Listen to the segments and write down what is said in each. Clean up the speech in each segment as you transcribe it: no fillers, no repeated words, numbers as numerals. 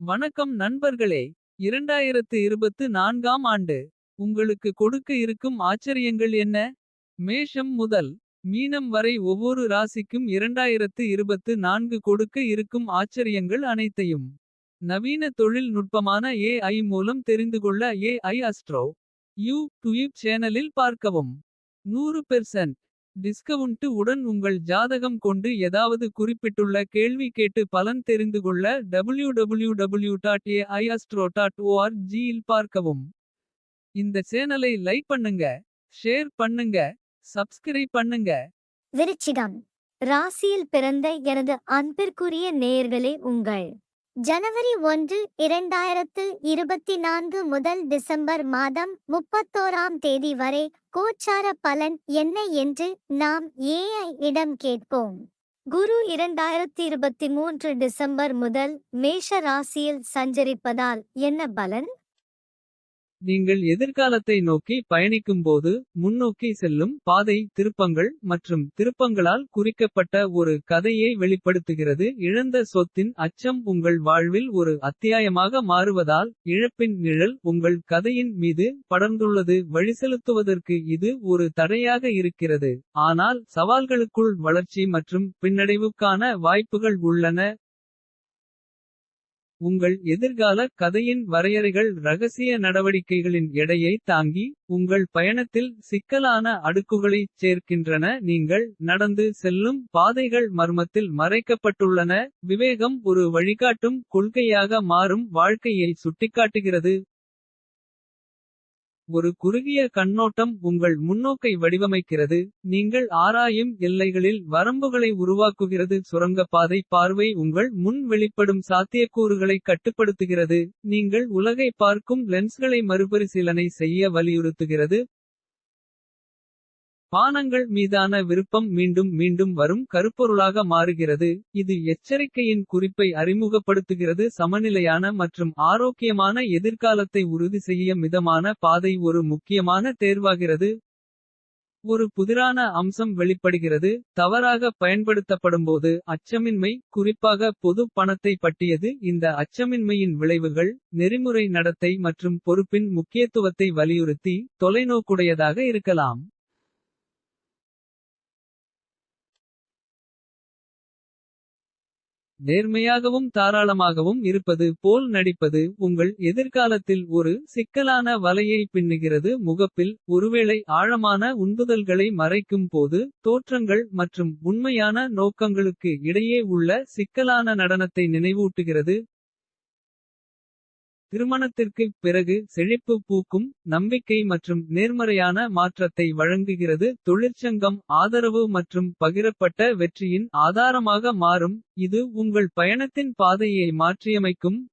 வணக்கம் நண்பர்களே. 2024ஆம் ஆண்டு. உங்களுக்கு கொடுக்க இருக்கும் ஆச்சரியங்கள் என்ன? மேஷம் முதல் மீனம் வரை ஒவ்வொரு ராசிக்கும் 2024 கொடுக்க இருக்கும் ஆச்சரியங்கள் அனைத்தையும். நவீன தொழில் நுட்பமான AI மூலம் தெரிந்துகொள்ள AI அஸ்ட்ரோ யூடியூப் சேனலில் பார்க்கவும். 100% டிஸ்கவுண்ட் உடன் உங்கள் ஜாதகம் கொண்டு ஏதாவது குறிப்பிட்டுள்ள கேள்வி கேட்டு பலன் தெரிந்துகொள்ள www.aiastro.org இல் பார்க்கவும். இந்த சேனலை லைக் பண்ணுங்க, ஷேர் பண்ணுங்க, சப்ஸ்கிரைப் பண்ணுங்க. விருச்சிகம் ராசியில் பிறந்த எனது அன்பிற்குரிய நேயர்களே, உங்கள் ஜனவரி 1, 2024 முதல் டிசம்பர் மாதம் 31ஆம் தேதி வரை கோச்சார பலன் என்ன என்று நாம் AI இடம் கேட்போம். குரு 2023 டிசம்பர் முதல் மேஷ ராசியில் சஞ்சரிப்பதால் என்ன பலன்? நீங்கள் எதிர்காலத்தை நோக்கி பயணிக்கும்போது முன்னோக்கி செல்லும் பாதை திருப்பங்கள் மற்றும் திருப்பங்களால் குறிக்கப்பட்ட ஒரு கதையை வெளிப்படுத்துகிறது. இழந்த சொத்தின் அச்சம் உங்கள் வாழ்வில் ஒரு அத்தியாயமாக மாறுவதால் இழப்பின் நிழல் உங்கள் கதையின் மீது படர்ந்துள்ளது. வழிசெலுத்துவதற்கு இது ஒரு தடையாக இருக்கிறது, ஆனால் சவால்களுக்குள் வளர்ச்சி மற்றும் பின்னடைவுக்கான வாய்ப்புகள் உள்ளன. உங்கள் எதிர்கால கதையின் வரையறைகள் ரகசிய நடவடிக்கைகளின் எடையை தாங்கி. உங்கள் பயணத்தில் சிக்கலான அடுக்குகளைச் சேர்க்கின்றன. நீங்கள் நடந்து செல்லும் பாதைகள் மர்மத்தில் மறைக்கப்பட்டுள்ளன. விவேகம் ஒரு வழிகாட்டும் கொள்கையாக மாறும் வாழ்க்கையை சுட்டிக்காட்டுகிறது. ஒரு குறுகிய கண்ணோட்டம் உங்கள் முன்னோக்கை வடிவமைக்கிறது. நீங்கள் ஆராயும் எல்லைகளில் வரம்புகளை உருவாக்குகிறது. சுரங்கப்பாதை பார்வை உங்கள் முன் வெளிப்படும் சாத்தியக்கூறுகளை கட்டுப்படுத்துகிறது. நீங்கள் உலகை பார்க்கும் லென்ஸ்களை மறுபரிசீலனை செய்ய வலியுறுத்துகிறது. பானங்கள் மீதான விருப்பம் மீண்டும் மீண்டும் வரும் கருப்பொருளாக மாறுகிறது. இது எச்சரிக்கையின் குறிப்பை அறிமுகப்படுத்துகிறது. சமநிலையான மற்றும் ஆரோக்கியமான எதிர்காலத்தை உறுதி செய்ய மிதமான பாதை ஒரு முக்கியமான தேர்வாகிறது. ஒரு புதிரான அம்சம் வெளிப்படுகிறது. தவறாக பயன்படுத்தப்படும்போது அச்சமின்மை, குறிப்பாக பொது பணத்தை பற்றியது. இந்த அச்சமின்மையின் விளைவுகள் நெறிமுறை நடத்தை மற்றும் பொறுப்பின் முக்கியத்துவத்தை வலியுறுத்தி தொலைநோக்குடையதாக இருக்கலாம். நேர்மையாகவும் தாராளமாகவும் இருப்பது போல் நடிப்பது உங்கள் எதிர்காலத்தில் ஒரு சிக்கலான வலையை பின்னுகிறது. முகப்பில் ஒருவேளை ஆழமான உந்துதல்களை மறைக்கும் போது தோற்றங்கள் மற்றும் உண்மையான நோக்கங்களுக்கு இடையே உள்ள சிக்கலான நடனத்தை நினைவூட்டுகிறது. திருமணத்திற்குப் பிறகு செழிப்பு பூக்கும் நம்பிக்கை மற்றும் நேர்மறையான மாற்றத்தை வழங்குகிறது. தொழிற்சங்கம் ஆதரவு மற்றும் பகிரப்பட்ட வெற்றியின் ஆதாரமாக மாறும். இது உங்கள் பயணத்தின் பாதையை மாற்றியமைக்கும்.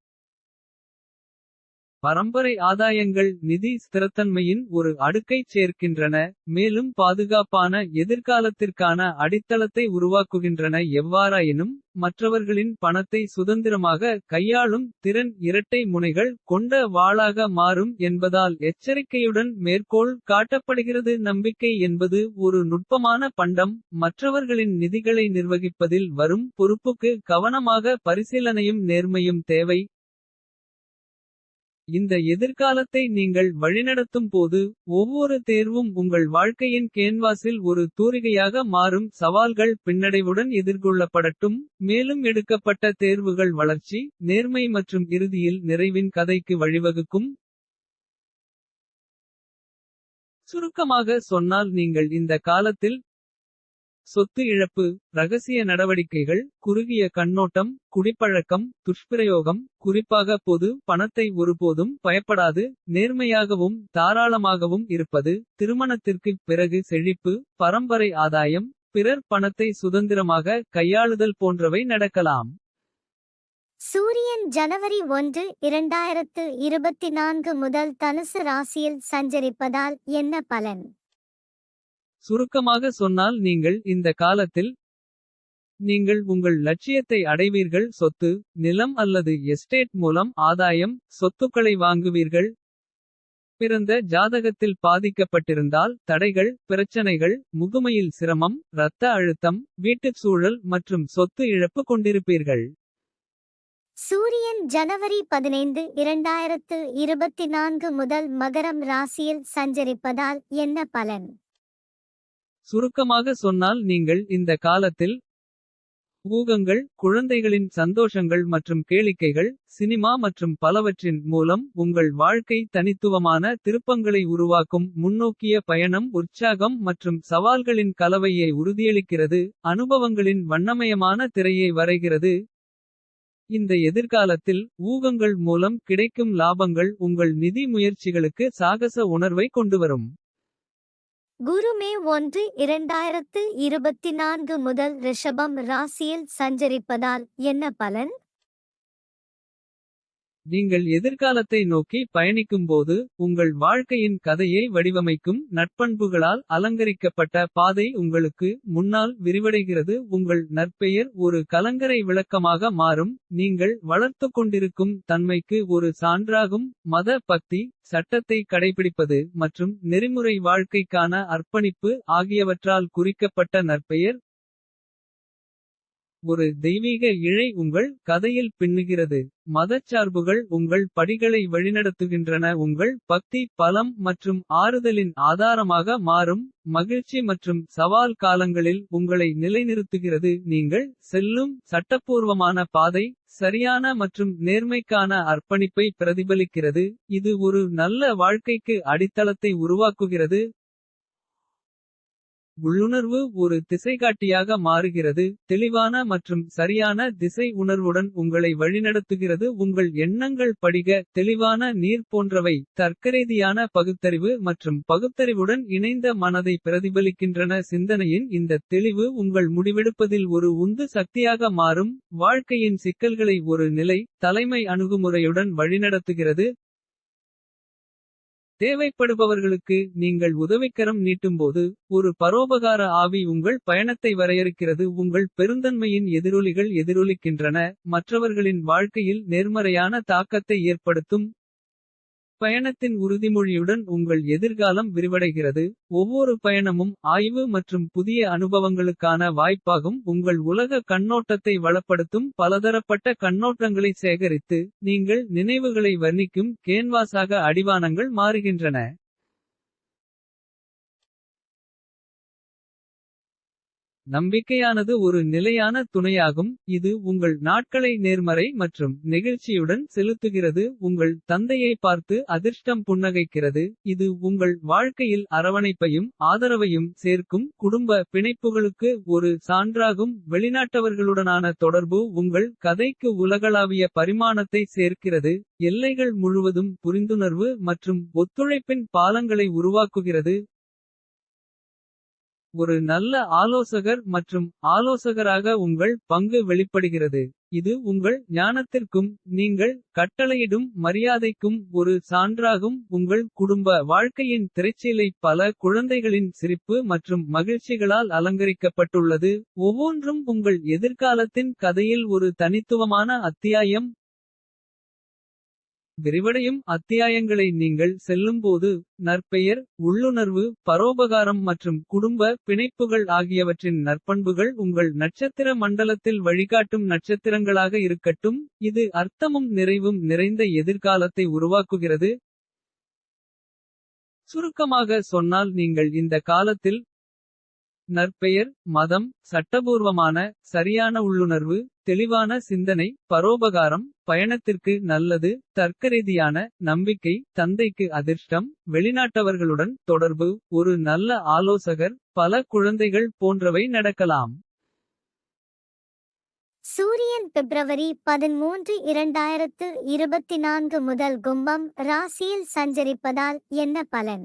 பரம்பரை ஆதாயங்கள் நிதி ஸ்திரத்தன்மையின் ஒரு அடுக்கைச் சேர்க்கின்றன. மேலும் பாதுகாப்பான எதிர்காலத்திற்கான அடித்தளத்தை உருவாக்குகின்றன. எவ்வாறாயினும் மற்றவர்களின் பணத்தை சுதந்திரமாக கையாளும் திறன் இரட்டை முனைகள் கொண்ட வாளாக மாறும் என்பதால் எச்சரிக்கையுடன் மேற்கோள் காட்டப்படுகிறது. நம்பிக்கை என்பது ஒரு நுட்பமான பண்டம். மற்றவர்களின் நிதிகளை நிர்வகிப்பதில் வரும் பொறுப்புக்கு கவனமாக பரிசீலனையும் நேர்மையும் தேவை. இந்த எதிர்காலத்தை நீங்கள் வழிநடத்தும் போது ஒவ்வொரு தேர்வும் உங்கள் வாழ்க்கையின் கேன்வாஸில் ஒரு தூரிகையாக மாறும். சவால்கள் பின்னடைவுடன் எதிர்கொள்ளப்படட்டும், மேலும் எடுக்கப்பட்ட தேர்வுகள் வளர்ச்சி, நேர்மை மற்றும் இறுதியில் நிறைவின் கதைக்கு வழிவகுக்கும். சுருக்கமாக சொன்னால், நீங்கள் இந்த காலத்தில் சொத்து இழப்பு, ரகசிய நடவடிக்கைகள், குறுகிய கண்ணோட்டம், குடிப்பழக்கம், துஷ்பிரயோகம், குறிப்பாக பொது பணத்தை ஒருபோதும் பயப்படாது. நேர்மையாகவும் தாராளமாகவும் இருப்பது, திருமணத்திற்குப் பிறகு செழிப்பு, பரம்பரை ஆதாயம், பிறர் பணத்தை சுதந்திரமாக கையாளுதல் போன்றவை நடக்கலாம். சூரியன் ஜனவரி 1, 2024 முதல் தனுசு ராசியில் சஞ்சரிப்பதால் என்ன பலன்? சுருக்கமாக சொன்னால், நீங்கள் இந்த காலத்தில் நீங்கள் உங்கள் லட்சியத்தை அடைவீர்கள். சொத்து, நிலம் அல்லது எஸ்டேட் மூலம் ஆதாயம், சொத்துக்களை வாங்குவீர்கள். பிறந்த ஜாதகத்தில் பாதிக்கப்பட்டிருந்தால் தடைகள், பிரச்சனைகள், முதுமையில் சிரமம், இரத்த அழுத்தம், வீட்டுச் சூழல் மற்றும் சொத்து இழப்பு கொண்டிருப்பீர்கள். சூரியன் ஜனவரி 15 2024 முதல் மகரம் ராசியில் சஞ்சரிப்பதால் என்ன பலன்? சுருக்கமாக சொன்னால் நீங்கள் இந்த காலத்தில் ஊகங்கள், குழந்தைகளின் சந்தோஷங்கள் மற்றும் கேளிக்கைகள், சினிமா மற்றும் பலவற்றின் மூலம் உங்கள் வாழ்க்கை தனித்துவமான திருப்பங்களை உருவாக்கும் முன்னோக்கிய பயணம் உற்சாகம் மற்றும் சவால்களின் கலவையை உறுதியளிக்கிறது. அனுபவங்களின் வண்ணமயமான திரையை வரைகிறது. இந்த எதிர்காலத்தில் ஊகங்கள் மூலம் கிடைக்கும் லாபங்கள் உங்கள் நிதி முயற்சிகளுக்கு சாகச உணர்வை கொண்டுவரும். குரு மே 1 2024 முதல் ரிஷபம் ராசியில் சஞ்சரிப்பதால் என்ன பலன்? நீங்கள் எதிர்காலத்தை நோக்கி பயணிக்கும்போது உங்கள் வாழ்க்கையின் கதையை வடிவமைக்கும் நற்பண்புகளால் அலங்கரிக்கப்பட்ட பாதை உங்களுக்கு முன்னால் விரிவடைகிறது. உங்கள் நற்பெயர் ஒரு கலங்கரை விளக்கமாக மாறும். நீங்கள் வளர்த்துக் கொண்டிருக்கும் தன்மைக்கு ஒரு சான்றாகும். மத பக்தி, சட்டத்தை கடைபிடிப்பது மற்றும் நெறிமுறை வாழ்க்கைக்கான அர்ப்பணிப்பு ஆகியவற்றால் குறிக்கப்பட்ட நற்பெயர் ஒரு தெய்வீக இழை உங்கள் கதையில் பின்னுகிறது. மதச்சார்புகள் உங்கள் படிகளை வழிநடத்துகின்றன. உங்கள் பக்தி பலம் மற்றும் ஆறுதலின் ஆதாரமாக மாறும். மகிழ்ச்சி மற்றும் சவால் காலங்களில் உங்களை நிலைநிறுத்துகிறது. நீங்கள் செல்லும் சட்டப்பூர்வமான பாதை சரியான மற்றும் நேர்மைக்கான அர்ப்பணிப்பை பிரதிபலிக்கிறது. இது ஒரு நல்ல வாழ்க்கைக்கு அடித்தளத்தை உருவாக்குகிறது. உள்ளுணர்வு ஒரு திசைகாட்டியாக மாறுகிறது. தெளிவான மற்றும் சரியான திசை உணர்வுடன் உங்களை வழிநடத்துகிறது. உங்கள் எண்ணங்கள் படிக தெளிவான நீர் போன்றவை. தர்க்கரீதியான பகுத்தறிவு மற்றும் பகுத்தறிவுடன் இணைந்த மனதை பிரதிபலிக்கின்றன. சிந்தனையின் இந்த தெளிவு உங்கள் முடிவெடுப்பதில் ஒரு உந்து சக்தியாக மாறும். வாழ்க்கையின் சிக்கல்களை ஒரு நிலை தலைமை அணுகுமுறையுடன் வழிநடத்துகிறது. தேவைப்படுபவர்களுக்கு நீங்கள் உதவிக்கரம் நீட்டும்போது ஒரு பரோபகார ஆவி உங்கள் பயணத்தை வரையறுக்கிறது. உங்கள் பெருந்தன்மையின் எதிரொலிகள் எதிரொலிக்கின்றன. மற்றவர்களின் வாழ்க்கையில் நேர்மறையான தாக்கத்தை ஏற்படுத்தும். பயணத்தின் உறுதிமொழியுடன் உங்கள் எதிர்காலம் விரிவடைகிறது. ஒவ்வொரு பயணமும் ஆய்வு மற்றும் புதிய அனுபவங்களுக்கான வாய்ப்பாகும். உங்கள் உலக கண்ணோட்டத்தை வளப்படுத்தும். பலதரப்பட்ட கண்ணோட்டங்களை சேகரித்து நீங்கள் நினைவுகளை வர்ணிக்கும் கேன்வாஸாக அடிவானங்கள் மாறுகின்றன. நம்பிக்கையானது ஒரு நிலையான துணையாகும். இது உங்கள் நாட்களை நேர்மறை மற்றும் நெகிழ்ச்சியுடன் செலுத்துகிறது. உங்கள் தந்தையை பார்த்து அதிர்ஷ்டம் புன்னகைக்கிறது. இது உங்கள் வாழ்க்கையில் அரவணைப்பையும் ஆதரவையும் சேர்க்கும். குடும்ப பிணைப்புகளுக்கு ஒரு சான்றாகும். வெளிநாட்டவர்களுடனான தொடர்பு உங்கள் கதைக்கு உலகளாவிய பரிமாணத்தை சேர்க்கிறது. எல்லைகள் முழுவதும் புரிந்துணர்வு மற்றும் ஒத்துழைப்பின் பாலங்களை உருவாக்குகிறது. ஒரு நல்ல ஆலோசகர் மற்றும் ஆலோசகராக உங்கள் பங்கு வெளிப்படுகிறது. இது உங்கள் ஞானத்திற்கும் நீங்கள் கட்டளையிடும் மரியாதைக்கும் ஒரு சான்றாகும். உங்கள் குடும்ப வாழ்க்கையின் திரைச்சீலை பல குழந்தைகளின் சிரிப்பு மற்றும் மகிழ்ச்சிகளால் அலங்கரிக்கப்பட்டுள்ளது. ஒவ்வொன்றும் உங்கள் எதிர்காலத்தின் கதையில் ஒரு தனித்துவமான அத்தியாயம். விரிவடையும் அத்தியாயங்களை நீங்கள் செல்லும்போது நற்பெயர் உள்ளுணர்வு பரோபகாரம் மற்றும் குடும்ப பிணைப்புகள் ஆகியவற்றின் நற்பண்புகள் உங்கள் நட்சத்திர மண்டலத்தில் வழிகாட்டும் நட்சத்திரங்களாக இருக்கட்டும். இது அர்த்தமும் நிறைவும் நிறைந்த எதிர்காலத்தை உருவாக்குகிறது. சுருக்கமாக சொன்னால் நீங்கள் இந்த காலத்தில் நற்பெயர் மதம் சட்டபூர்வமான சரியான உள்ளுணர்வு தெளிவான சிந்தனை பரோபகாரம் பயணத்திற்கு நல்லது தர்க்கரீதியான நம்பிக்கை தந்தைக்கு அதிர்ஷ்டம் வெளிநாட்டவர்களுடன் தொடர்பு ஒரு நல்ல ஆலோசகர் பல குழந்தைகள் போன்றவை நடக்கலாம். சூரியன் பிப்ரவரி 13 2024 முதல் கும்பம் ராசியில் சஞ்சரிப்பதால் என்ன பலன்?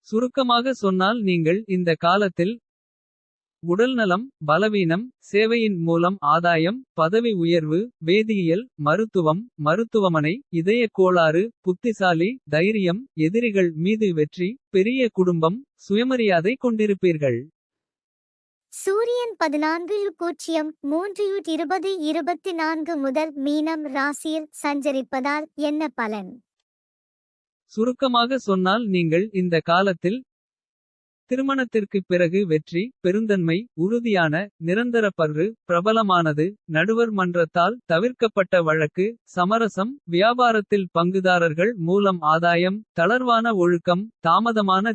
சுருக்கமாக சொன்னால் நீங்கள் இந்த காலத்தில் உடல்நலம் பலவீனம் சேவையின் மூலம் ஆதாயம் பதவி உயர்வு வேதியியல் மருத்துவம் மருத்துவமனை இதய கோளாறு புத்திசாலி தைரியம் எதிரிகள் மீது வெற்றி பெரிய குடும்பம் சுயமரியாதை கொண்டிருப்பீர்கள். சூரியன் 14:03 முதல் மீனம் ராசியில் சஞ்சரிப்பதால் என்ன பலன்? சுருக்கமாக சொன்னால் நீங்கள் இந்த காலத்தில் திருமணத்திற்குப் பிறகு வெற்றி பெருந்தன்மை உறுதியான நிரந்தர பற்று பிரபலமானது நடுவர் மன்றத்தால் தவிர்க்கப்பட்ட வழக்கு சமரசம் வியாபாரத்தில் பங்குதாரர்கள் மூலம் ஆதாயம் தளர்வான ஒழுக்கம் தாமதமான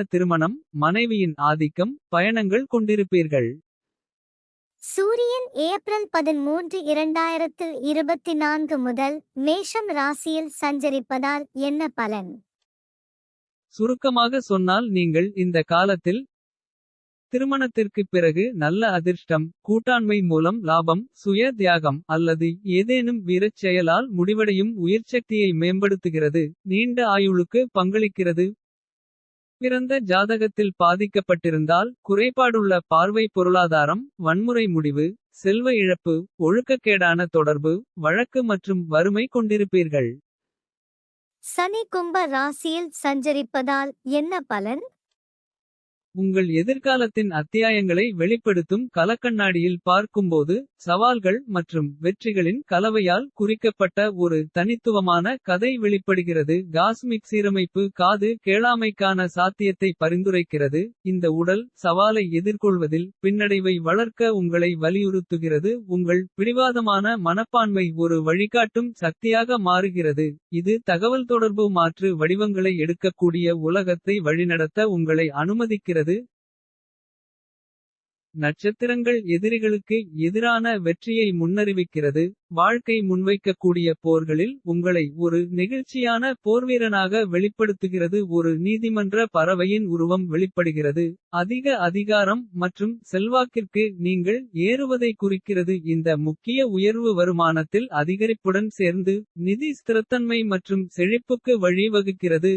திருமணம் மனைவியின் ஆதிக்கம் பயணங்கள் கொண்டிருப்பீர்கள். சூரியன் ஏப்ரல் 13 2024 முதல் மேஷம் ராசியில் சஞ்சரிப்பதால் என்ன பலன்? சுருக்கமாக சொன்னால் நீங்கள் இந்த காலத்தில் திருமணத்திற்குப் பிறகு நல்ல அதிர்ஷ்டம் கூட்டாண்மை மூலம் லாபம் சுய தியாகம் அல்லது ஏதேனும் வீரச் செயலால் முடிவடையும் உயிர்ச்சக்தியை மேம்படுத்துகிறது நீண்ட ஆயுளுக்கு பங்களிக்கிறது. பிறந்த ஜாதகத்தில் பாதிக்கப்பட்டிருந்தால் குறைபாடுள்ள பார்வை பொருளாதாரம் வன்முறை முடிவு செல்வ இழப்பு ஒழுக்கக்கேடான தொடர்பு வழக்கு மற்றும் வறுமை கொண்டிருப்பீர்கள். சனி கும்ப ராசியில் சஞ்சரிப்பதால் என்ன பலன்? உங்கள் எதிர்காலத்தின் அத்தியாயங்களை வெளிப்படுத்தும் கலக்கண்ணாடியில் பார்க்கும்போது சவால்கள் மற்றும் வெற்றிகளின் கலவையால் குறிக்கப்பட்ட ஒரு தனித்துவமான கதை வெளிப்படுகிறது. காஸ்மிக் சீரமைப்பு காது கேளாமைக்கான சாத்தியத்தை பரிந்துரைக்கிறது. இந்த உடல் சவாலை எதிர்கொள்வதில் பின்னடைவை வளர்க்க உங்களை வலியுறுத்துகிறது. உங்கள் பிடிவாதமான மனப்பான்மை ஒரு வழிகாட்டும் சக்தியாக மாறுகிறது. இது தகவல்தொடர்பு மாற்று வடிவங்களை எடுக்கக்கூடிய உலகத்தை வழிநடத்த உங்களை அனுமதிக்கிறது. நட்சத்திரங்கள் எதிரிகளுக்கு எதிரான வெற்றியை முன்னறிவிக்கிறது. வாழ்க்கை முன்வைக்கக்கூடிய போர்களில் உங்களை ஒரு நெகிழ்ச்சியான போர்வீரனாக வெளிப்படுத்துகிறது. ஒரு நீதிமன்ற பறவையின் உருவம் வெளிப்படுகிறது. அதிக அதிகாரம் மற்றும் செல்வாக்கிற்கு நீங்கள் ஏறுவதை குறிக்கிறது. இந்த முக்கிய உயர்வு வருமானத்தில் அதிகரிப்புடன் சேர்ந்து நிதி ஸ்திரத்தன்மை மற்றும் செழிப்புக்கு வழிவகுக்கிறது.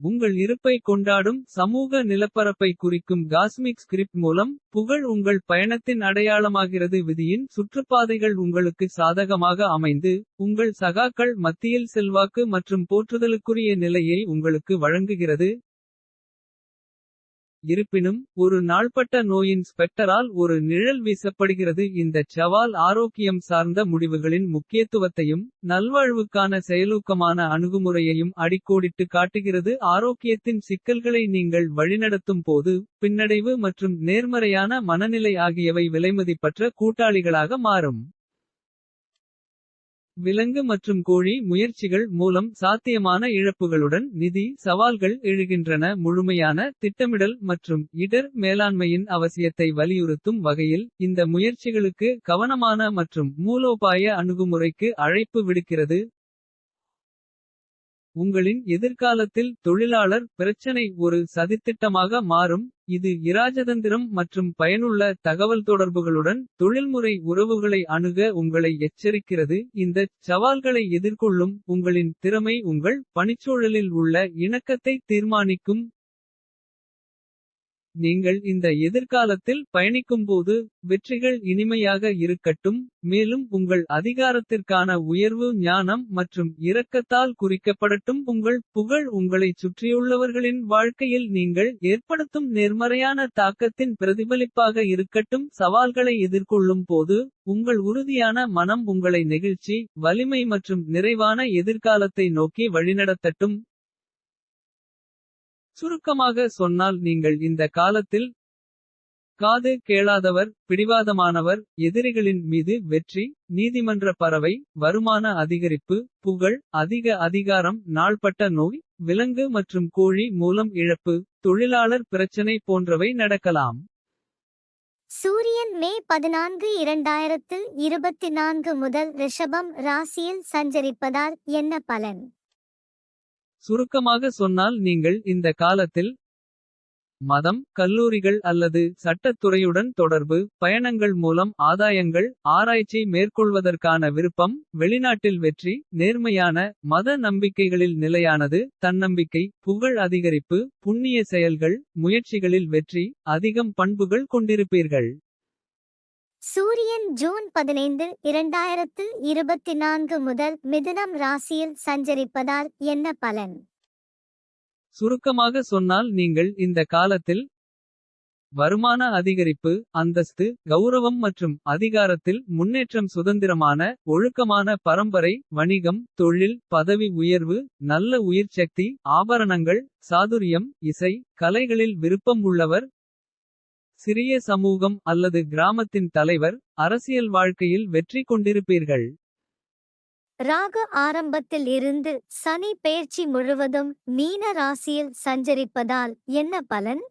உங்கள் இருப்பை கொண்டாடும் சமூக நிலப்பரப்பை குறிக்கும் காஸ்மிக் ஸ்கிரிப்ட் மூலம் புகழ் உங்கள் பயணத்தின் அடையாளமாகிறது. விதியின் சுற்றுப்பாதைகள் உங்களுக்கு சாதகமாக அமைந்து உங்கள் சகாக்கள் மத்தியில் செல்வாக்கு மற்றும் போற்றுதலுக்குரிய நிலையை உங்களுக்கு வழங்குகிறது. இருப்பினும் ஒரு நாள்பட்ட நோயின் ஸ்பெக்டரால் ஒரு நிழல் வீசப்படுகிறது. இந்தச் சவால் ஆரோக்கியம் சார்ந்த முடிவுகளின் முக்கியத்துவத்தையும் நல்வாழ்வுக்கான செயலூக்கமான அணுகுமுறையையும் அடிக்கோடிட்டு காட்டுகிறது. ஆரோக்கியத்தின் சிக்கல்களை நீங்கள் வழிநடத்தும் போது பின்னடைவு மற்றும் நேர்மறையான மனநிலை ஆகியவை விலைமதிப்பற்ற கூட்டாளிகளாக மாறும். விலங்கு மற்றும் கோழி முயற்சிகள் மூலம் சாத்தியமான இழப்புகளுடன் நிதி சவால்கள் எழுகின்றன. முழுமையான திட்டமிடல் மற்றும் இடர் மேலாண்மையின் அவசியத்தை வலியுறுத்தும் வகையில் இந்த முயற்சிகளுக்கு கவனமான மற்றும் மூலோபாய அணுகுமுறைக்கு அழைப்பு விடுக்கிறது. உங்களின் எதிர்காலத்தில் தொழிலாளர் பிரச்சனை ஒரு சதித்திட்டமாக மாறும். இது இராஜதந்திரம் மற்றும் பயனுள்ள தகவல்தொடர்புகளுடன் தொழில்முறை உறவுகளை அணுக உங்களை எச்சரிக்கிறது. இந்தச் சவால்களை எதிர்கொள்ளும் உங்களின் திறமை உங்கள் பணிச்சூழலில் உள்ள இணக்கத்தை தீர்மானிக்கும். நீங்கள் இந்த எதிர்காலத்தில் பயணிக்கும்போது வெற்றிகள் இனிமையாக இருக்கட்டும். மேலும் உங்கள் அதிகாரத்திற்கான உயர்வு ஞானம் மற்றும் இரக்கத்தால் குறிக்கப்படட்டும். உங்கள் புகழ் உங்களைச் சுற்றியுள்ளவர்களின் வாழ்க்கையில் நீங்கள் ஏற்படுத்தும் நேர்மறையான தாக்கத்தின் பிரதிபலிப்பாக இருக்கட்டும். சவால்களை எதிர்கொள்ளும் போது உங்கள் உறுதியான மனம் உங்களை நெகிழ்ச்சி வலிமை மற்றும் நிறைவான எதிர்காலத்தை நோக்கி வழிநடத்தட்டும். சுருக்கமாக சொன்னால் நீங்கள் இந்த காலத்தில் காது கேளாதவர் பிடிவாதமானவர் எதிரிகளின் மீது வெற்றி நீதிமன்ற பறவை வருமான அதிகரிப்பு புகழ் அதிக அதிகாரம் நாள்பட்ட நோய் விலங்கு மற்றும் கோழி மூலம் இழப்பு தொழிலாளர் பிரச்சனை போன்றவை நடக்கலாம். சூரியன் மே 14 2024 முதல் ரிஷபம் ராசியில் சஞ்சரிப்பதால் என்ன பலன்? சுருக்கமாக சொன்னால் நீங்கள் இந்த காலத்தில் மதம் கல்லூரிகள் அல்லது சட்டத்துறையுடன் தொடர்பு பயணங்கள் மூலம் ஆதாயங்கள் ஆராய்ச்சி மேற்கொள்வதற்கான விருப்பம் வெளிநாட்டில் வெற்றி நேர்மையான மத நம்பிக்கைகளில் நிலையானது தன்னம்பிக்கை புகழ் அதிகரிப்பு புண்ணிய செயல்கள் முயற்சிகளில் வெற்றி அதிகம் பண்புகள் கொண்டிருப்பீர்கள். சூரியன் ஜூன் 15 2024 முதல் மிதுனம் ராசியில் சஞ்சரிப்பதால் என்ன பலன்? சுருக்கமாக சொன்னால் நீங்கள் இந்த காலத்தில் வருமான அதிகரிப்பு, அந்தஸ்து, கௌரவம் மற்றும் அதிகாரத்தில் முன்னேற்றம். சுதந்திரமான ஒழுக்கமான பரம்பரை, வணிகம், தொழில், பதவி உயர்வு, நல்ல உயிர்ச்சக்தி, ஆபரணங்கள், சாதுரியம், இசை, கலைகளில் விருப்பம் உள்ளவர். சிறிய சமூகம் அல்லது கிராமத்தின் தலைவர், அரசியல் வாழ்க்கையில் வெற்றி கொண்டிருப்பீர்கள். ராகு ஆரம்பத்தில் இருந்து சனி பெயர்ச்சி முழுவதும் மீன ராசியில் சஞ்சரிப்பதால் என்ன பலன்?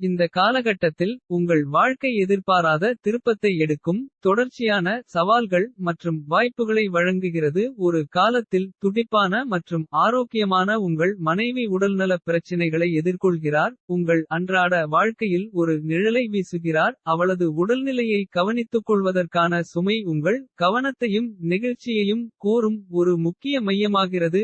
இந்த காலகட்டத்தில் உங்கள் வாழ்க்கை எதிர்பாராத திருப்பத்தை எடுக்கும். தொடர்ச்சியான சவால்கள் மற்றும் வாய்ப்புகளை வழங்குகிறது. ஒரு காலத்தில் துடிப்பான மற்றும் ஆரோக்கியமான உங்கள் மனைவி உடல்நலப் பிரச்சினைகளை எதிர்கொள்கிறார். உங்கள் அன்றாட வாழ்க்கையில் ஒரு நிழலை வீசுகிறார். அவளது உடல்நிலையை கவனித்துக்கொள்வதற்கான சுமை உங்கள் கவனத்தையும் நெகிழ்ச்சியையும் கோரும் ஒரு முக்கிய மையமாகிறது.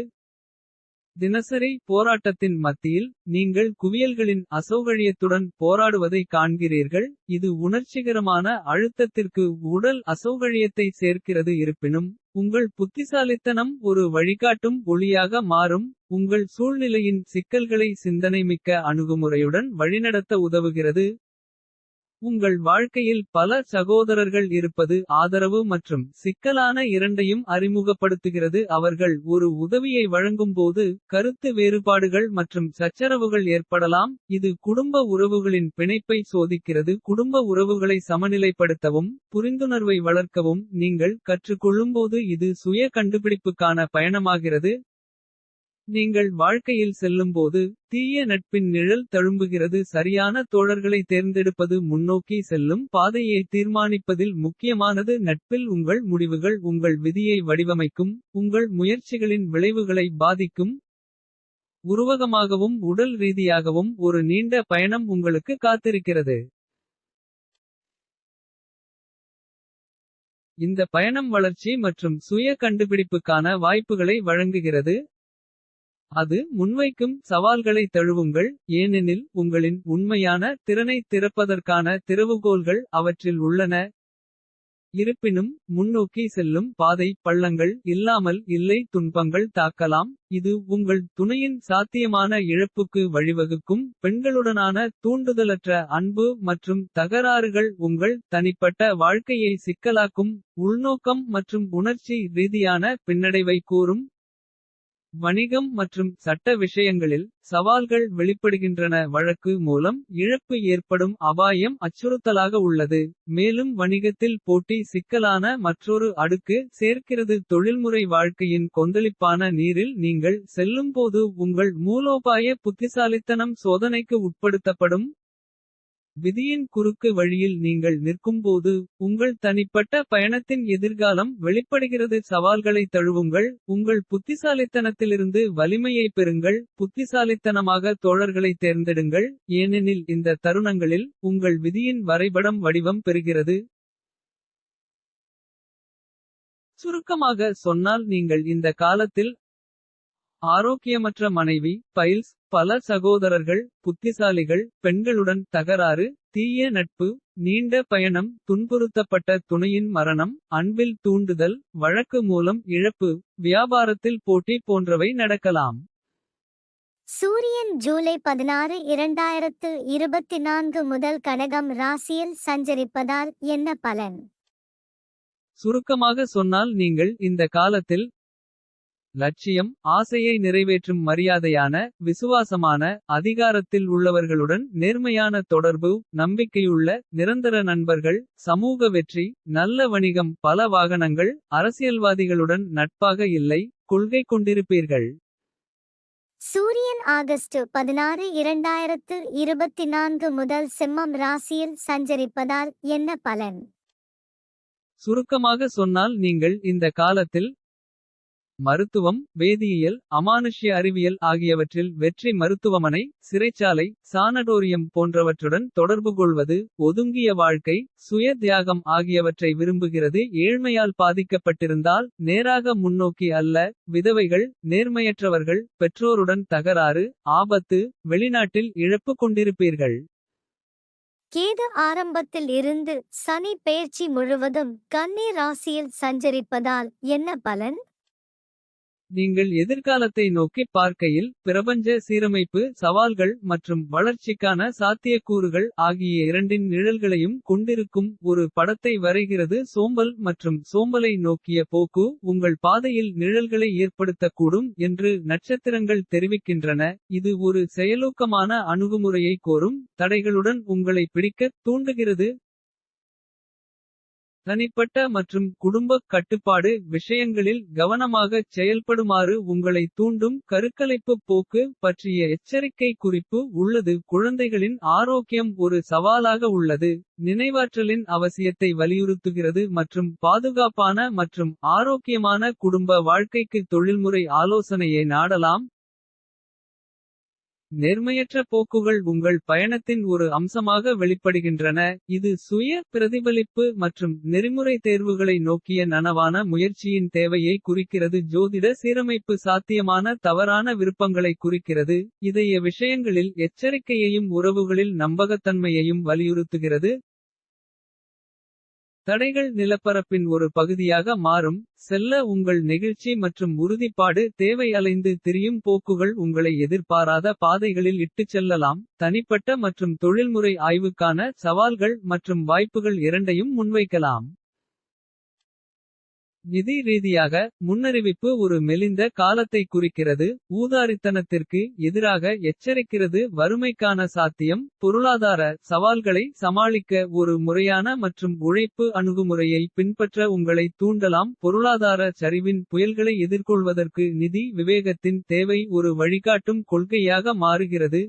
தினசரி போராட்டத்தின் மத்தியில் நீங்கள் குவியல்களின் அசௌகரியத்துடன் போராடுவதை காண்கிறீர்கள். இது உணர்ச்சிகரமான அழுத்தத்திற்கு உடல் அசௌகரியத்தை சேர்க்கிறது. இருப்பினும் உங்கள் புத்திசாலித்தனம் ஒரு வழிகாட்டும் ஒளியாக மாறும். உங்கள் சூழ்நிலையின் சிக்கல்களை சிந்தனைமிக்க அணுகுமுறையுடன் வழிநடத்த உதவுகிறது. உங்கள் வாழ்க்கையில் பல சகோதரர்கள் இருப்பது ஆதரவு மற்றும் சிக்கலான இரண்டையும் அறிமுகப்படுத்துகிறது. அவர்கள் ஒரு உதவியை வழங்கும்போது கருத்து வேறுபாடுகள் மற்றும் சச்சரவுகள் ஏற்படலாம். இது குடும்ப உறவுகளின் பிணைப்பை சோதிக்கிறது. குடும்ப உறவுகளை சமநிலைப்படுத்தவும் புரிந்துணர்வை வளர்க்கவும் நீங்கள் கற்றுக்கொள்ளும்போது இது சுய கண்டுபிடிப்புக்கான பயணமாகிறது. நீங்கள் வாழ்க்கையில் செல்லும்போது தீய நட்பின் நிழல் தழும்புகிறது. சரியான தோழர்களை தேர்ந்தெடுப்பது முன்னோக்கி செல்லும் பாதையை தீர்மானிப்பதில் முக்கியமானது. நட்பில் உங்கள் முடிவுகள் உங்கள் விதியை வடிவமைக்கும். உங்கள் முயற்சிகளின் விளைவுகளை பாதிக்கும். உருவகமாகவும் உடல் ரீதியாகவும் ஒரு நீண்ட பயணம் உங்களுக்கு காத்திருக்கிறது. இந்த பயணம் வளர்ச்சி மற்றும் சுய கண்டுபிடிப்புக்கான வாய்ப்புகளை வழங்குகிறது. அது முன்வைக்கும் சவால்களை தழுவுங்கள். ஏனெனில் உங்களின் உண்மையான திறனை திறப்பதற்கான திறவுகோல்கள் அவற்றில் உள்ளன. இருப்பினும் முன்னோக்கி செல்லும் பாதை பள்ளங்கள் இல்லாமல் இல்லை. துன்பங்கள் தாக்கலாம். இது உங்கள் துணையின் சாத்தியமான இழப்புக்கு வழிவகுக்கும். பெண்களுடனான தூண்டுதலற்ற அன்பு மற்றும் தகராறுகள் உங்கள் தனிப்பட்ட வாழ்க்கையை சிக்கலாக்கும். உள்நோக்கம் மற்றும் உணர்ச்சி ரீதியான பின்னடைவை கூறும். வணிகம் மற்றும் சட்ட விஷயங்களில் சவால்கள் வெளிப்படுகின்றன. வழக்கு மூலம் இழப்பு ஏற்படும் அபாயம் அச்சுறுத்தலாக உள்ளது. மேலும் வணிகத்தில் போட்டி சிக்கலான மற்றொரு அடுக்கு சேர்க்கிறது. தொழில்முறை வாழ்க்கையின் கொந்தளிப்பான நீரில் நீங்கள் செல்லும்போது உங்கள் மூலோபாய புத்திசாலித்தனம் சோதனைக்கு உட்படுத்தப்படும். விதியின் குறுக்கு வழியில் நீங்கள் நிற்கும்போது உங்கள் தனிப்பட்ட பயணத்தின் எதிர்காலம் வெளிப்படுகிறது. சவால்களை தழுவுங்கள். உங்கள் புத்திசாலித்தனத்திலிருந்து வலிமையை பெறுங்கள். புத்திசாலித்தனமாக தோழர்களை தேர்ந்தெடுங்கள். ஏனெனில் இந்த தருணங்களில் உங்கள் விதியின் வரைபடம் வடிவம் பெறுகிறது. சுருக்கமாக சொன்னால் நீங்கள் இந்த காலத்தில் ஆரோக்கியமற்ற மனைவி பைல்ஸ் பல சகோதரர்கள் புத்திசாலிகள் பெண்களுடன் தகராறு தீய நட்பு நீண்ட பயணம் துன்புறுத்தப்பட்ட துணையின் மரணம் அன்பில் தூண்டுதல் வழக்கு மூலம் இழப்பு வியாபாரத்தில் போட்டி போன்றவை நடக்கலாம். சூரியன் ஜூலை 16, 2024 முதல் கடகம் ராசியில் சஞ்சரிப்பதால் என்ன பலன்? சுருக்கமாக சொன்னால் நீங்கள் இந்த காலத்தில் லட்சியம் ஆசையை நிறைவேற்றும் மரியாதையான விசுவாசமான அதிகாரத்தில் உள்ளவர்களுடன் நேர்மையான தொடர்பு நம்பிக்கையுள்ள நிரந்தர நண்பர்கள் சமூக வெற்றி நல்ல வணிகம் பல வாகனங்கள் அரசியல்வாதிகளுடன் நட்பாக இல்லை கொள்கை கொண்டிருப்பீர்கள். சூரியன் ஆகஸ்ட் 16, 2024 முதல் சிம்மம் ராசியில் சஞ்சரிப்பதால் என்ன பலன்? சுருக்கமாக சொன்னால் நீங்கள் இந்த காலத்தில் மருத்துவம் வேதியியல் அமானுஷ்ய அறிவியல் ஆகியவற்றில் வெற்றி மருத்துவமனை சிறைச்சாலை சானடோரியம் போன்றவற்றுடன் தொடர்பு கொள்வது ஒதுங்கிய வாழ்க்கை சுய தியாகம் ஆகியவற்றை விரும்புகிறது. ஏழ்மையால் பாதிக்கப்பட்டிருந்தால் நேராக முன்னோக்கி அல்ல. விதவைகள் நேர்மையற்றவர்கள் பெற்றோருடன் தகராறு ஆபத்து வெளிநாட்டில் இழப்பு கொண்டிருப்பீர்கள். கேது ஆரம்பத்தில் இருந்து சனி பெயர்ச்சி முழுவதும் கன்னி ராசியில் சஞ்சரிப்பதால் என்ன பலன்? நீங்கள் எதிர்காலத்தை நோக்கி பார்க்கையில் பிரபஞ்ச சீரமைப்பு சவால்கள் மற்றும் வளர்ச்சிக்கான சாத்தியக்கூறுகள் ஆகிய இரண்டின் நிழல்களையும் கொண்டிருக்கும் ஒரு படத்தை வரைகிறது. சோம்பல் மற்றும் சோம்பலை நோக்கிய போக்கு உங்கள் பாதையில் நிழல்களை ஏற்படுத்தக்கூடும் என்று நட்சத்திரங்கள் தெரிவிக்கின்றன. இது ஒரு செயலூக்கமான அணுகுமுறையை கோரும் தடைகளுடன் உங்களை பிடிக்க தூண்டுகிறது. தனிப்பட்ட மற்றும் குடும்பக் கட்டுப்பாடு விஷயங்களில் கவனமாகச் செயல்படுமாறு உங்களை தூண்டும் கருக்கலைப்புப் போக்கு பற்றிய எச்சரிக்கை குறிப்பு உள்ளது. குழந்தைகளின் ஆரோக்கியம் ஒரு சவாலாக உள்ளது. நினைவாற்றலின் அவசியத்தை வலியுறுத்துகிறது மற்றும் பாதுகாப்பான மற்றும் ஆரோக்கியமான குடும்ப வாழ்க்கைக்கு தொழில்முறை ஆலோசனையை நாடலாம். நேர்மையற்ற போக்குகள் உங்கள் பயணத்தின் ஒரு அம்சமாக வெளிப்படுகின்றன. இது சுய பிரதிபலிப்பு மற்றும் நெறிமுறை தேர்வுகளை நோக்கிய நனவான முயற்சியின் தேவையை குறிக்கிறது. ஜோதிட சீரமைப்பு சாத்தியமான தவறான விருப்பங்களை குறிக்கிறது. இதய விஷயங்களில் எச்சரிக்கையையும் உறவுகளில் நம்பகத்தன்மையையும் வலியுறுத்துகிறது. தடைகள் நிலப்பரப்பின் ஒரு பகுதியாக மாறும். செல்ல உங்கள் நெகிழ்ச்சி மற்றும் உறுதிப்பாடு தேவை. அலைந்து திரியும் போக்குகள் உங்களை எதிர்பாராத பாதைகளில் இட்டுச் செல்லலாம். தனிப்பட்ட மற்றும் தொழில்முறை ஆய்வுக்கான சவால்கள் மற்றும் வாய்ப்புகள் இரண்டையும் முன்வைக்கலாம். நிதி ரீதியாக முன்னறிவிப்பு ஒரு மெலிந்த காலத்தை குறிக்கிறது. ஊதாரித்தனத்திற்கு எதிராக எச்சரிக்கிறது. வறுமைக்கான சாத்தியம் பொருளாதார சவால்களை சமாளிக்க ஒரு முறையான மற்றும் உழைப்பு அணுகுமுறையை பின்பற்ற உங்களை தூண்டலாம். பொருளாதார சரிவின் புயல்களை எதிர்கொள்வதற்கு நிதி விவேகத்தின் தேவை ஒரு வழிகாட்டும் கொள்கையாக மாறுகிறது.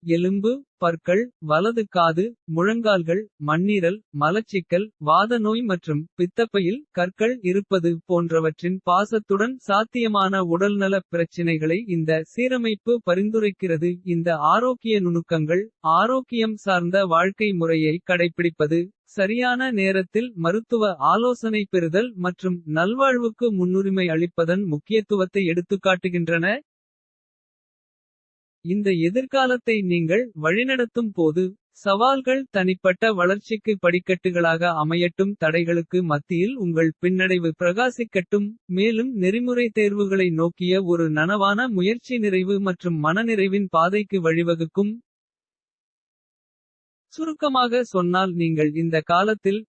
எலும்பு பற்கள் வலது காது முழங்கால்கள் மண்ணீரல் மலச்சிக்கல் வாத நோய் மற்றும் பித்தப்பையில் கற்கள் இருப்பது போன்றவற்றின் பாசத்துடன் சாத்தியமான உடல்நல பிரச்சினைகளை இந்த சீரமைப்பு பரிந்துரைக்கிறது. இந்த ஆரோக்கிய நுணுக்கங்கள் ஆரோக்கியம் சார்ந்த வாழ்க்கை முறையை கடைப்பிடிப்பது. சரியான நேரத்தில் மருத்துவ ஆலோசனை பெறுதல் மற்றும் நல்வாழ்வுக்கு முன்னுரிமை அளிப்பதன் முக்கியத்துவத்தை எடுத்துக்காட்டுகின்றன. இந்த எதிர்காலத்தை நீங்கள் வழிநடத்தும் போது. சவால்கள் தனிப்பட்ட வளர்ச்சிக்கு படிக்கட்டுகளாக அமையட்டும். தடைகளுக்கு மத்தியில் உங்கள் பின்னடைவு பிரகாசிக்கட்டும். மேலும் நெறிமுறை தேர்வுகளை நோக்கிய ஒரு நனவான முயற்சி நிறைவு மற்றும் மனநிறைவின் பாதைக்கு வழிவகுக்கும். சுருக்கமாக சொன்னால் நீங்கள் இந்த காலத்தில்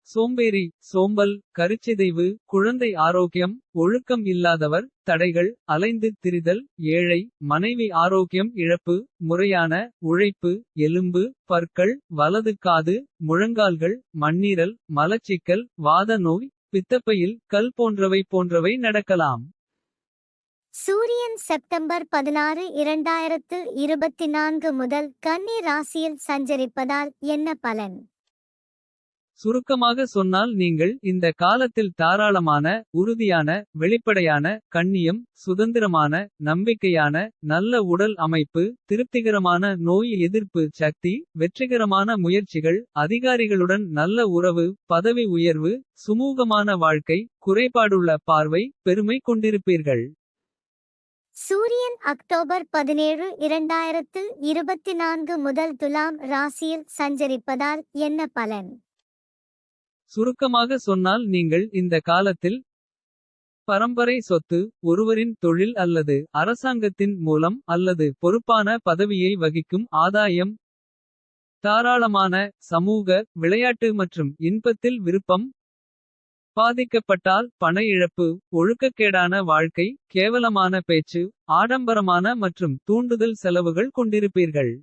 சோம்பேறி சோம்பல் கருச்சிதைவு குழந்தை ஆரோக்கியம் ஒழுக்கம் இல்லாதவர் தடைகள் அலைந்து திரிதல் ஏழை மனைவி ஆரோக்கியம் இழப்பு முறையான உழைப்பு எலும்பு பற்கள் வலது காது முழங்கால்கள் மண்ணீரல் மலச்சிக்கல் வாத நோய் பித்தப்பையில் கல் போன்றவை நடக்கலாம். சூரியன் செப்டம்பர் 16 2024 முதல் கன்னி ராசியில் சஞ்சரிப்பதால் என்ன பலன்? சுருக்கமாக சொன்னால் நீங்கள் இந்த காலத்தில் தாராளமான உறுதியான வெளிப்படையான கண்ணியம் சுதந்திரமான நம்பிக்கையான நல்ல உடல் அமைப்பு திருப்திகரமான நோய் எதிர்ப்பு சக்தி வெற்றிகரமான முயற்சிகள் அதிகாரிகளுடன் நல்ல உறவு பதவி உயர்வு சுமூகமான வாழ்க்கை குறைபாடுள்ள பார்வை பெருமை கொண்டிருப்பீர்கள். சூரியன் அக்டோபர் 17 2024 முதல் துலாம் ராசியில் சஞ்சரிப்பதால் என்ன பலன்? சுருக்கமாக சொன்னால் நீங்கள் இந்த காலத்தில் பரம்பரை சொத்து ஒருவரின் தொழில் அல்லது அரசாங்கத்தின் மூலம் அல்லது பொறுப்பான பதவியை வகிக்கும் ஆதாயம் தாராளமான சமூக விளையாட்டு மற்றும் இன்பத்தில் விருப்பம் பாதிக்கப்பட்டால் பண இழப்பு ஒழுக்கக்கேடான வாழ்க்கை கேவலமான பேச்சு ஆடம்பரமான மற்றும் தூண்டுதல் செலவுகள் கொண்டிருப்பீர்கள்.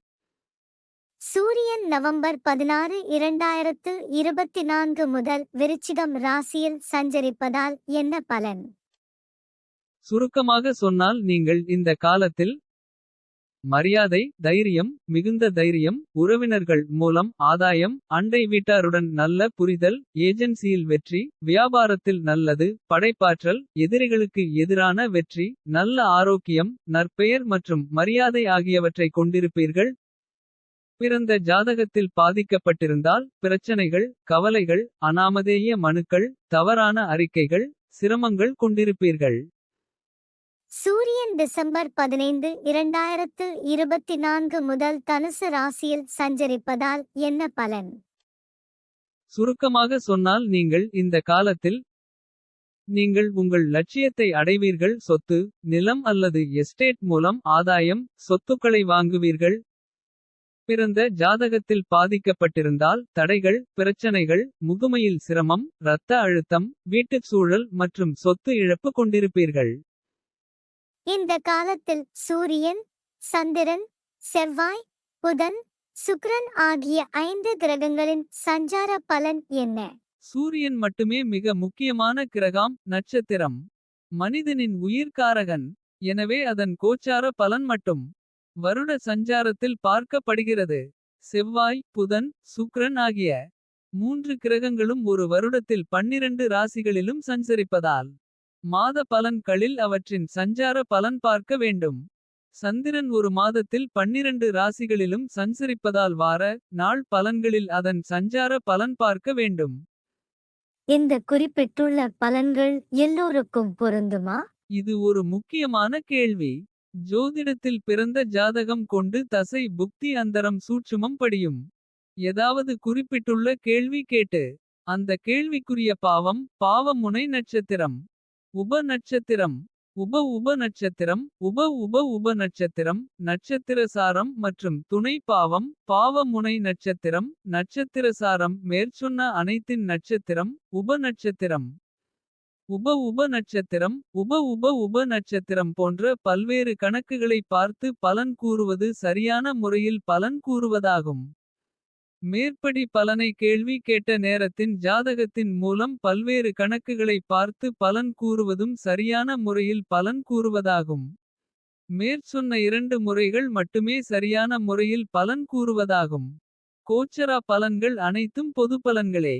சூரியன் நவம்பர் 16 2024 முதல் விருச்சிகம் ராசியில் சஞ்சரிப்பதால் என்ன பலன்? சுருக்கமாக சொன்னால் நீங்கள் இந்த காலத்தில் மரியாதை தைரியம் மிகுந்த தைரியம் உறவினர்கள் மூலம் ஆதாயம் அண்டை வீட்டாருடன் நல்ல புரிதல் ஏஜென்சியில் வெற்றி வியாபாரத்தில் நல்லது படைப்பாற்றல் எதிரிகளுக்கு எதிரான வெற்றி நல்ல ஆரோக்கியம் நற்பெயர் மற்றும் மரியாதை ஆகியவற்றை கொண்டிருப்பீர்கள். பிறந்த ஜாதகத்தில் பாதிக்கப்பட்டிருந்தால் பிரச்சனைகள் கவலைகள் அனாமதேய மனுக்கள் தவறான அறிக்கைகள் சிரமங்கள் கொண்டிருப்பீர்கள். சூரியன் டிசம்பர் 15 2024 முதல் தனுசு ராசியில் சஞ்சரிப்பதால் என்ன பலன்? சுருக்கமாக சொன்னால் நீங்கள் இந்த காலத்தில் நீங்கள் உங்கள் லட்சியத்தை அடைவீர்கள். சொத்து, நிலம் அல்லது எஸ்டேட் மூலம் ஆதாயம். சொத்துக்களை வாங்குவீர்கள். பிறந்த ஜாதகத்தில் பாதிக்கப்பட்டிருந்தால் தடைகள். பிரச்சனைகள், முதுமையில் சிரமம், இரத்த அழுத்தம். வீட்டுச் சூழல் மற்றும் சொத்து இழப்பு கொண்டிருப்பீர்கள். இந்த காலத்தில் சூரியன், சந்திரன், செவ்வாய், புதன், சுக்கிரன் ஆகிய 5 கிரகங்களின் சஞ்சார பலன் என்ன? சூரியன் மட்டுமே மிக முக்கியமான கிரகம். நட்சத்திரம் மனிதனின் உயிர்காரகன். எனவே அதன் கோச்சார பலன் மட்டும் வருட சஞ்சாரத்தில் பார்க்கப்படுகிறது. செவ்வாய், புதன், சுக்கிரன் ஆகிய 3 கிரகங்களும் ஒரு வருடத்தில் 12 ராசிகளிலும் சஞ்சரிப்பதால் மாத பலன்களில் அவற்றின் சஞ்சார பலன் பார்க்க வேண்டும். சந்திரன் ஒரு மாதத்தில் 12 ராசிகளிலும் சஞ்சரிப்பதால் வார நாள் பலன்களில் அதன் சஞ்சார பலன் பார்க்க வேண்டும். இந்த குறிப்பிட்டுள்ள பலன்கள் எல்லோருக்கும் பொருந்துமா? இது ஒரு முக்கியமான கேள்வி. ஜோதிடத்தில் பிறந்த ஜாதகம் கொண்டு தசை புக்தி அந்தரம் சூட்சுமம் படியும். ஏதாவது குறிப்பிட்டுள்ள கேள்வி கேட்டு அந்த கேள்விக்குரிய பாவம். பாவ முனை நட்சத்திரம், உப நட்சத்திரம், உப நட்சத்திரம், உப நட்சத்திரம். நட்சத்திர சாரம் மற்றும் துணை பாவம். பாவ முனை நட்சத்திரம், நட்சத்திர சாரம். மேற்சொன்ன அனைத்தின் நட்சத்திரம் உப நட்சத்திரம். உப நட்சத்திரம், உப நட்சத்திரம் போன்ற பல்வேறு கணக்குகளை பார்த்து பலன் கூறுவது சரியான முறையில் பலன் கூறுவதாகும். மேற்படி பலனை கேள்வி கேட்ட நேரத்தின் ஜாதகத்தின் மூலம் பல்வேறு கணக்குகளை பார்த்து பலன் கூறுவதும் சரியான முறையில் பலன் கூறுவதாகும். மேற்சொன்ன 2 முறைகள் மட்டுமே சரியான முறையில் பலன் கூறுவதாகும். கோச்சரா பலன்கள் அனைத்தும் பொதுப்பலன்களே.